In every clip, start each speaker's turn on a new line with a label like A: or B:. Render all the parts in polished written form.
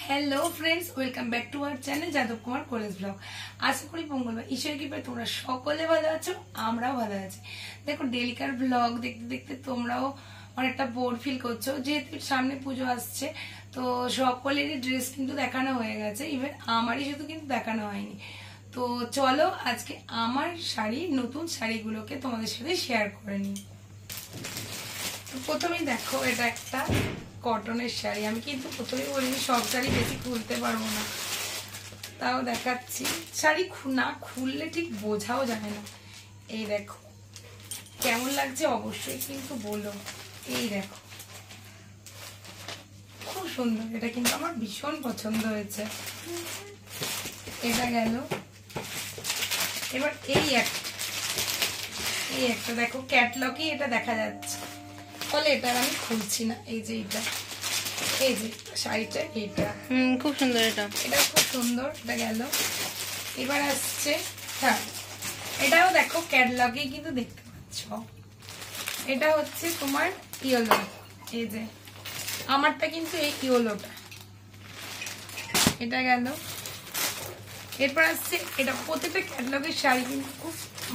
A: Hello friends welcome back to our channel Yadav Kumar college blog. আশা করি মঙ্গলবার ঈশ্বরের কৃপায় তোমরা সকলে ভালো আছো, আমরাও ভালো আছি। দেখো ডেলিকার ব্লগ দেখতে দেখতে তোমরাও অনেকটা বোর ফিল করছো, যেহেতু সামনে পুজো আসছে। তো সকলেরই ড্রেস কিন্তু দেখানো হয়ে গেছে, ইভেন আমারই শুধু কিন্তু দেখানো হয়নি। তো চলো আজকে আমার শাড়ি, নতুন শাড়িগুলোকে তোমাদের সাথে শেয়ার করে নিই। তো প্রথমেই দেখো, এটা একটা কটনের শাড়ি। আমি কিন্তু প্রথমেই বলিনি সব শাড়ি বেশি খুলতে পারবো না, তাও দেখাচ্ছি। শাড়ি না খুললে ঠিক বোঝাও যায় না। এই দেখো কেমন লাগছে অবশ্যই কিন্তু বলো। এই দেখো খুব সুন্দর, এটা কিন্তু আমার ভীষণ পছন্দ হয়েছে। এটা গেল। এবার এই একটা দেখো ক্যাটলগে এটা দেখা যাচ্ছে, ফলে এটা আমি খুলছি না। এই যে শাড়িটা এইটা
B: খুব সুন্দর, এটা
A: খুব সুন্দর। এটা গেল। এবার আসছে হ্যাঁ, এটাও দেখো ক্যাটলগে কিন্তু দেখতে পাচ্ছ। এটা হচ্ছে তোমার ইয়েলো। এই যে আমারটা কিন্তু এই ইয়েলোটা। এটা গেল। এরপর আসছে এটা। প্রত্যেকটা ক্যাটলগের শাড়ি কিন্তু খুব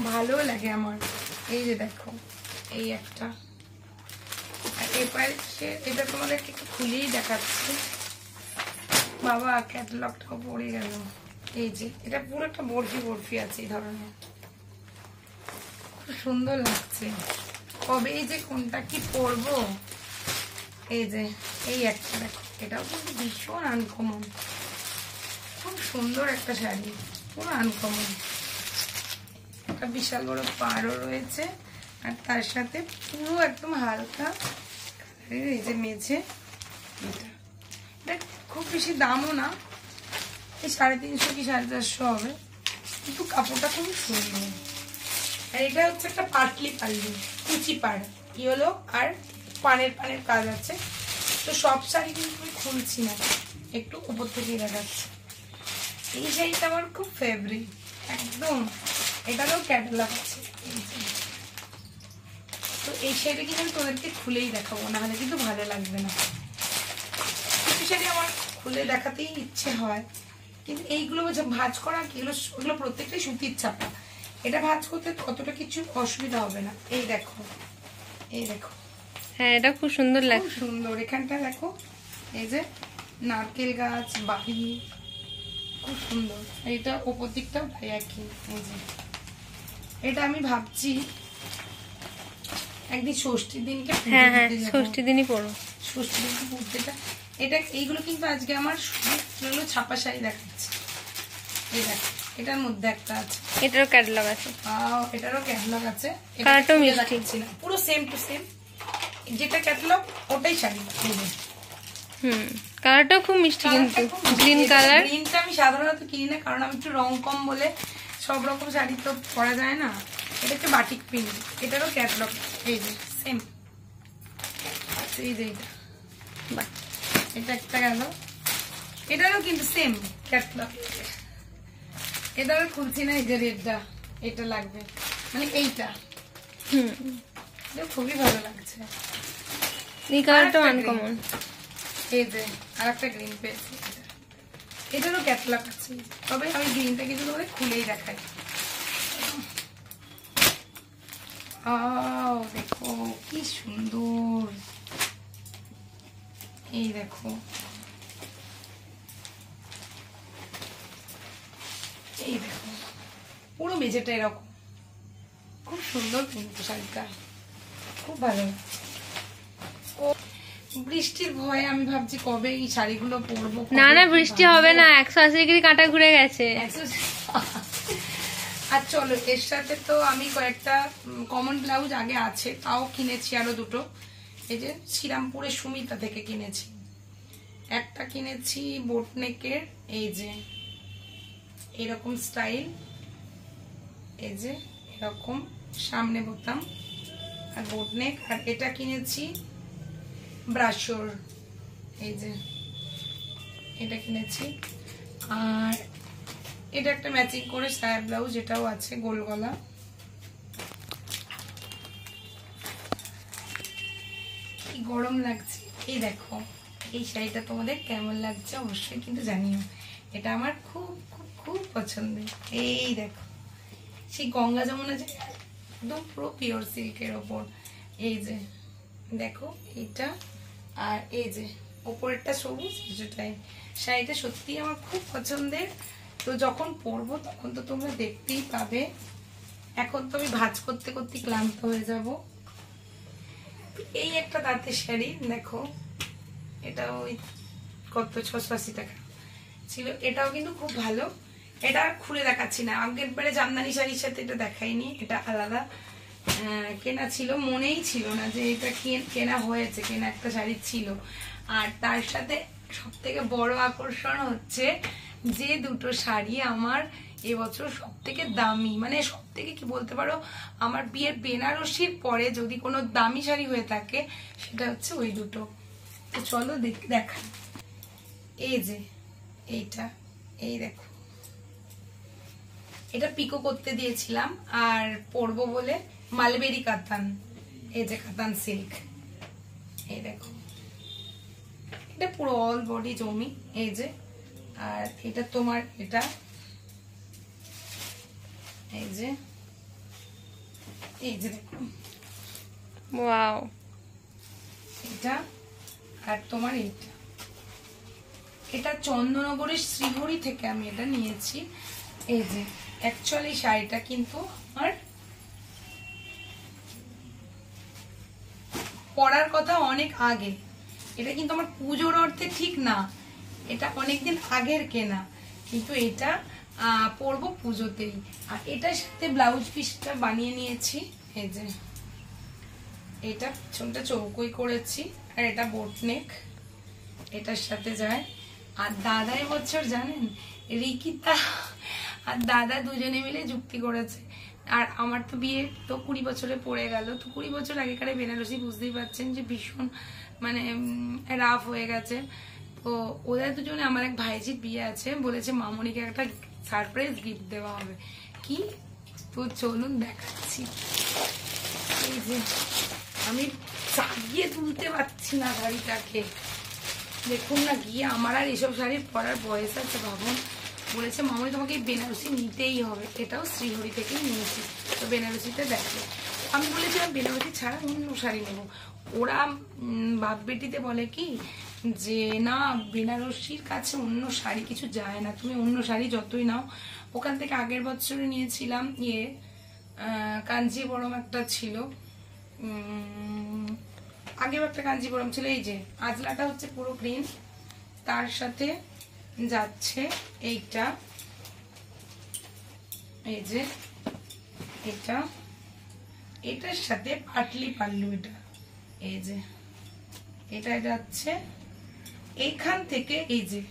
A: ভালো লাগে আমার। এই যে দেখো এই একটা। এরপরে এটা তোমাদেরকে একটু খুলেই দেখাচ্ছি। বাবা ক্যাটালগটাও পড়ে গেল। এই যে এটা পুরো একটা বরফি আছে এই ধরনের, খুব সুন্দর লাগছে। কবে এই যে কোনটা কি পরবো। এই যে এই একটা দেখো, এটাও কিন্তু ভীষণ আনকমন, খুব সুন্দর একটা শাড়ি, পুরো আনকমন। একটা বিশাল বড় পাড়ও রয়েছে, আর তার সাথে পুরো একদম হালকা এই যে মেঝে। এটা খুব বেশি দামও না, এই 350 কি 450 হবে, কিন্তু কাপড়টা খুবই সুন্দর। আর এটা হচ্ছে একটা পাটলি কুচি পাড় ইয়েলো, আর পানের কাজ আছে। তো সব শাড়ি কিন্তু আমি খুলছি না, একটু উপর থেকে দেখাচ্ছি। এই শাড়িটা আমার খুব ফেভারিট একদম। এটারও ক্যাটালগ আছে। তো এই শাড়িটা কিন্তু আমি তোদেরকে খুলেই দেখাবো, না হলে কিন্তু ভালো লাগবে না। কিছু শাড়ি আমার খুলে দেখাতেই ইচ্ছে হয়, কিন্তু এইগুলো ভাঁজ করা ওগুলো প্রত্যেকটাই সুতির ছাপা। এটা ভাঁজ করতে অতটা কিছু অসুবিধা হবে না। এই দেখো
B: হ্যাঁ, এটা খুব সুন্দর লাগে,
A: সুন্দর। এখানটা দেখো এই যে নারকেল গাছ, বাড়ি, খুব সুন্দর। এইটা ওপর দিকটাও তাই একই। এই যে এটা আমি ভাবছি একদিন ষষ্ঠীর দিনকে,
B: ষষ্ঠীর দিনই পড়ো।
A: ষষ্ঠীর দিনকে পড়তেটা। এটা এইগুলো কিন্তু আজকে আমার ছাপা শাড়ি দেখাচ্ছে। এই দেখো এটার মধ্যে একটা আছে,
B: এটারও ক্যাটালগ আছে।
A: এটারও ক্যাটালগ আছে।
B: কালারটাও মিষ্টি,
A: পুরো সেম টু সেম যেটা ক্যাটালগ ওটাই শাড়ি।
B: কালারটাও খুব মিষ্টি, কিন্তু গ্রিন কালার।
A: গ্রিনটা আমি সাধারণত কিনি না, কারণ আমি একটু রং কম বলে সব রকম শাড়ি তো পরা যায় না। এটা হচ্ছে বাটিক পিঙ্ক, এটারও ক্যাটালগ এই যে সেম। এই যে এটা একটা গেল। এটারও কিন্তু সেম ক্যাটালগ। এটারও খুলছি না। এই যে রেডটা, এটা লাগবে, মানে এইটা খুবই ভালো লাগছে।
B: এই কালারটাও আনকমন।
A: এই যে আর একটা গ্রিন পেয়েছি, এটারও ক্যাটালগ আছে। তবে আমি গ্রিনটা কিন্তু তোমাদের খুলেই দেখাই। দেখো কি সুন্দর। এই দেখো পুরো মেঝেটা এরকম, খুব সুন্দর কিন্তু শাড়িটা, খুব ভালো। বৃষ্টির ভয়ে আমি ভাবছি কবে এই শাড়িগুলো পরবো।
B: না বৃষ্টি হবে না, 180 ডিগ্রি কাঁটা ঘুরে গেছে।
A: আর চলো এর সাথে তো আমি কয়েকটা কমন ব্লাউজ আগে আছে, তাও কিনেছি আরো দুটো। এই যে শ্রীরামপুরের সুমিতা থেকে কিনেছি। একটা কিনেছি বোটনেকের, এই যে এরকম স্টাইল, এই যে এরকম সামনে বোতাম আর বোটনেক। আর এটা কিনেছি ব্রাশোর, এই যে এটা কিনেছি। আর এটা একটা ম্যাচিং করে সায়া ব্লাউজ, এটাও আছে গোল গলা। কি গরম লাগছে। এই দেখো এই শাড়িটা তোমাদের কেমন লাগছে অবশ্যই কিন্তু জানিও। এটা আমার খুব খুব খুব পছন্দের। এই দেখো সেই গঙ্গা যমুনা যে একদম পুরো পিওর সিল্কের ওপর, এই যে দেখো এটা, আর এই যে ওপরেরটা সবুজ কিছুটাই। শাড়িটা সত্যি আমার খুব পছন্দের। তো যখন পরবো তখন তো তোমরা দেখতেই পাবে। এখন তো আমি ভাঁজ করতে করতে ক্লান্ত হয়ে যাব। এই একটা তাঁতের শাড়ি দেখো, এটা ওই কত 680 টাকা ছিল। এটাও কিন্তু খুব ভালো। এটা খুলে দেখাচ্ছি না, আগের বারে জামদানি শাড়ির সাথে এটা দেখাইনি, এটা আলাদা কেনা ছিল, মনেই ছিল না যে এটা কেনা হয়েছে, কেনা একটা শাড়ি ছিল। আর তার সাথে সব থেকে বড় আকর্ষণ হচ্ছে যে দুটো শাড়ি আমার এবছর সব থেকে দামি, মানে সব থেকে কি বলতে পারো, আমার বিয়ের বেনারসির পরে যদি কোনো দামি শাড়ি হয়ে থাকে সেটা হচ্ছে ওই দুটো। তো চলো দেখা। এই যে এইটা, এই দেখো এটা পিকো করতে দিয়েছিলাম আর পরবো বলে, মালবেরি কাতান, এই যে কাতান সিল্ক, এই দেখো এটা পুরো অল বডি জমি, এই যে। আর এটা তোমার এটা, এই যে, এই যে দেখো,
B: ওয়াও,
A: এটা। আর তোমার এইটা, এটা চন্দননগরের শ্রীহরি থেকে আমি এটা নিয়েছি। এই যে অ্যাকচুয়ালি শাড়িটা কিন্তু আমার পরার কথা অনেক আগে, এটা কিন্তু আমার পুজোর অর্থে ঠিক না, এটা অনেকদিন আগের কেনা, কিন্তু এটা পরবো পুজোতেই। আর এটার সাথে ব্লাউজ পিসটা বানিয়ে নিয়েছি, এই যে এটা ছোটটা চৌকোই করেছি, আর এটা বোট নেক এটার সাথে যায়। আর দাদা এবছর জানেন রিকিতা আর দাদা দুজনে মিলে যুক্তি করেছে। আর আমার তো বিয়ে তো 20 বছরে পড়ে গেল, তো 20 বছর আগেকার বেনারসি বুঝতেই পারছেন যে ভীষণ মানে রাফ হয়ে গেছে। তো ওদের দুজনে, আমার এক ভাইজির বিয়ে আছে, বলেছে মামনিকে একটা সারপ্রাইজ গিফট দেওয়া হবে। কি, তো চলুন দেখাচ্ছি। এই যে আমি চাগিয়ে তুলতে পারছি না শাড়িটাকে, দেখুন না, গিয়ে আমার আর এসব শাড়ি পরার বয়স আছে ভাবুন। বলেছে মামনি তোমাকে বেনারসি নিতেই হবে, এটাও শ্রীহরি থেকেই নিয়েছি। তো বেনারসিটা দেখো, আমি বলেছিলাম বেনারসি ছাড়া অন্য শাড়ি নেবো। ওরা বাপ বেটিতে বলে কি যে না, বেনারসির কাছে অন্য শাড়ি কিছু যায় না, তুমি অন্য শাড়ি যতই নাও। ওখান থেকে আগের বছরে নিয়েছিলাম কাঞ্জিবরম একটা ছিল, আগেও একটা কাঞ্জিবরম ছিল। এই যে আজলাটা হচ্ছে পুরো গ্রিন, তার সাথে যাচ্ছে এইটা, এই যে এটা, এটার সাথে পাটলি পাল্লু, এটা এই যে এটা যাচ্ছে এইখান থেকে, এই যে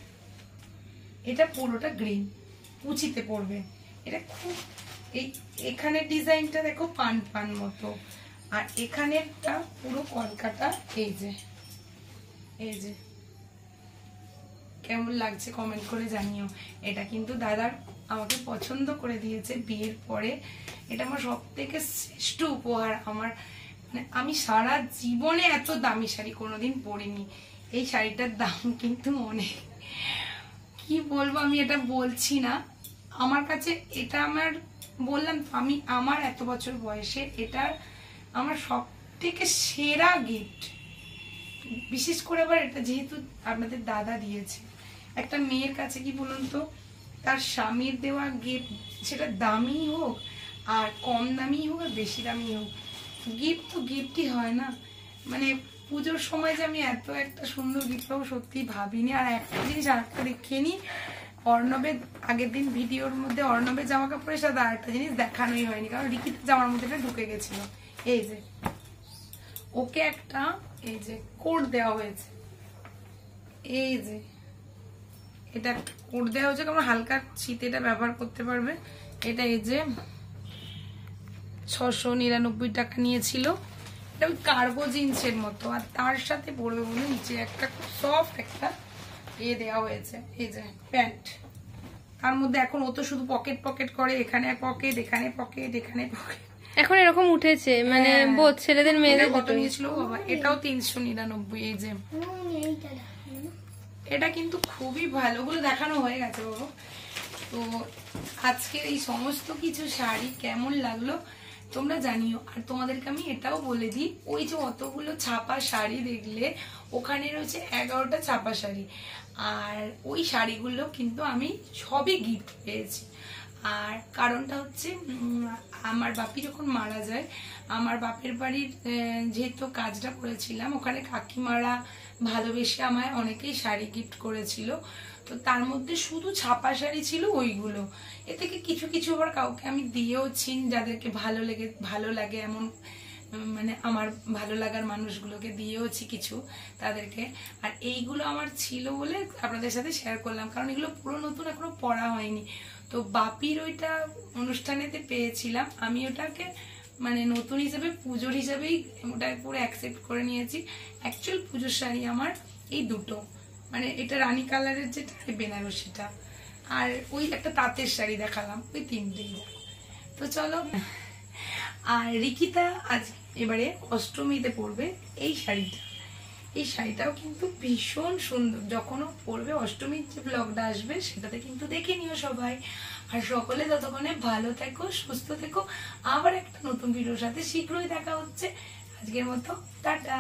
A: এটা পুরোটা গ্রিন, কুচিতে পড়বে। এটা খুব, এই এখানে ডিজাইনটা দেখো পান পান মতো, আর এখানেরটা পুরো কলকাতা। এই যে, এই যে কেমন লাগছে কমেন্ট করে জানিও। এটা কিন্তু দাদার আমাকে পছন্দ করে দিয়েছে বিয়ের পরে। এটা আমার সব থেকে শ্রেষ্ঠ উপহার। আমার মানে আমি সারা জীবনে এত দামি শাড়ি কোনোদিন পরিনি। এই শাড়িটার দাম কিন্তু অনেক, কি বলবো, আমি এটা বলছি না। আমার কাছে এটা আমার, বললাম আমি আমার এত বছর বয়সে এটা আমার সব থেকে সেরা গিফট। বিশেষ করে আবার এটা যেহেতু আপনাদের দাদা দিয়েছে, একটা মেয়ের কাছে কি বলুন তো, তার স্বামীর দেওয়া গিফট, সেটা দামি হোক আর কম দামি হোক আর বেশি দামি হোক, গিফট তো গিফটই হয় না। মানে পুজোর সময় যে আমি এত একটা সুন্দর গিফট পাবো সত্যি ভাবিনি। আর একটা জিনিস আরেকটা দেখিয়ে নি, অর্ণবের আগের দিন ভিডিওর মধ্যে অর্ণবের জামা কাপড়ের সাথে আরেকটা জিনিস দেখানোই হয়নি, কারণ রিকিতার জামার মধ্যে এটা ঢুকে গেছিল। এই যে ওকে একটা এই যে কোট দেওয়া হয়েছে, এই যে এটা কোট দেওয়া হয়েছে, কারণ হালকা শীতে এটা ব্যবহার করতে পারবে। এটা এই যে 699 টাকা নিয়েছিল। এটা ওই কার্গো জিন্সের মতো, আর তার সাথে পরবে বলে নিচে একটা সফট একটা দেওয়া হয়েছে, এই যে প্যান্ট। তার মধ্যে এখন ও তো শুধু পকেট পকেট করে, এখানে পকেট, এখানে পকেট, এখানে পকেট,
B: এখন এরকম উঠেছে, মানে বোধ ছেলেদের মেয়েদের
A: কত নিয়েছিল বাবা? এটাও 399। এই যে এটা কিন্তু খুবই ভালো, ওগুলো দেখানো হয়ে গেছে বাবা। তো আজকে এই সমস্ত কিছু শাড়ি কেমন লাগলো তোমরা জানিও। আর তোমাদেরকে আমি এটাও বলে দিই, ওই যে অতগুলো ছাপা শাড়ি দেখলে ওখানে রয়েছে 11টা ছাপা শাড়ি, আর ওই শাড়িগুলো কিন্তু আমি সবই গিফট পেয়েছি। আর কারণটা হচ্ছে আমার বাপি যখন মারা যায়, আমার বাপের বাড়ির যেহেতু কাজটা করেছিলাম ওখানে কাকিমারা ভালোবেসে আমায় অনেকেই শাড়ি গিফট করেছিল, তো তার মধ্যে শুধু ছাপা শাড়ি ছিল ওইগুলো। এ থেকে কিছু কিছু আবার কাউকে আমি দিয়েওছি, যাদেরকে ভালো লাগে এমন মানে আমার ভালো লাগার মানুষগুলোকে দিয়েওছি কিছু তাদেরকে। আর এইগুলো আমার ছিল বলে আপনাদের সাথে শেয়ার করলাম, কারণ এগুলো পুরো নতুন, এখনো পরা হয়নি। তো বাপির ওইটা অনুষ্ঠানেতে পেয়েছিলাম, আমি ওটাকে মানে নতুন হিসেবে পুজোর হিসেবেই ওটা পুরো অ্যাকসেপ্ট করে নিয়েছি। অ্যাকচুয়াল পুজোর শাড়ি আমার এই দুটো, মানে এটা রানী কালারের যেটা, বেনারসিটা, আর ওই একটা তাঁতের শাড়ি দেখালাম, ওই তিনটেই। তো চলো, আর রিকিতা আজ এবারে অষ্টমীতে পরবে এই শাড়িটা। এই শাড়িটাও কিন্তু ভীষণ সুন্দর, যখনও পরবে অষ্টমীর যে ব্লগটা আসবে সেটাতে কিন্তু দেখে নিও সবাই। আর সকলে ততক্ষণে ভালো থেকো, সুস্থ থেকো। আবার একটা নতুন ভিডিওর সাথে শীঘ্রই দেখা হচ্ছে। আজকের মতো টাটা।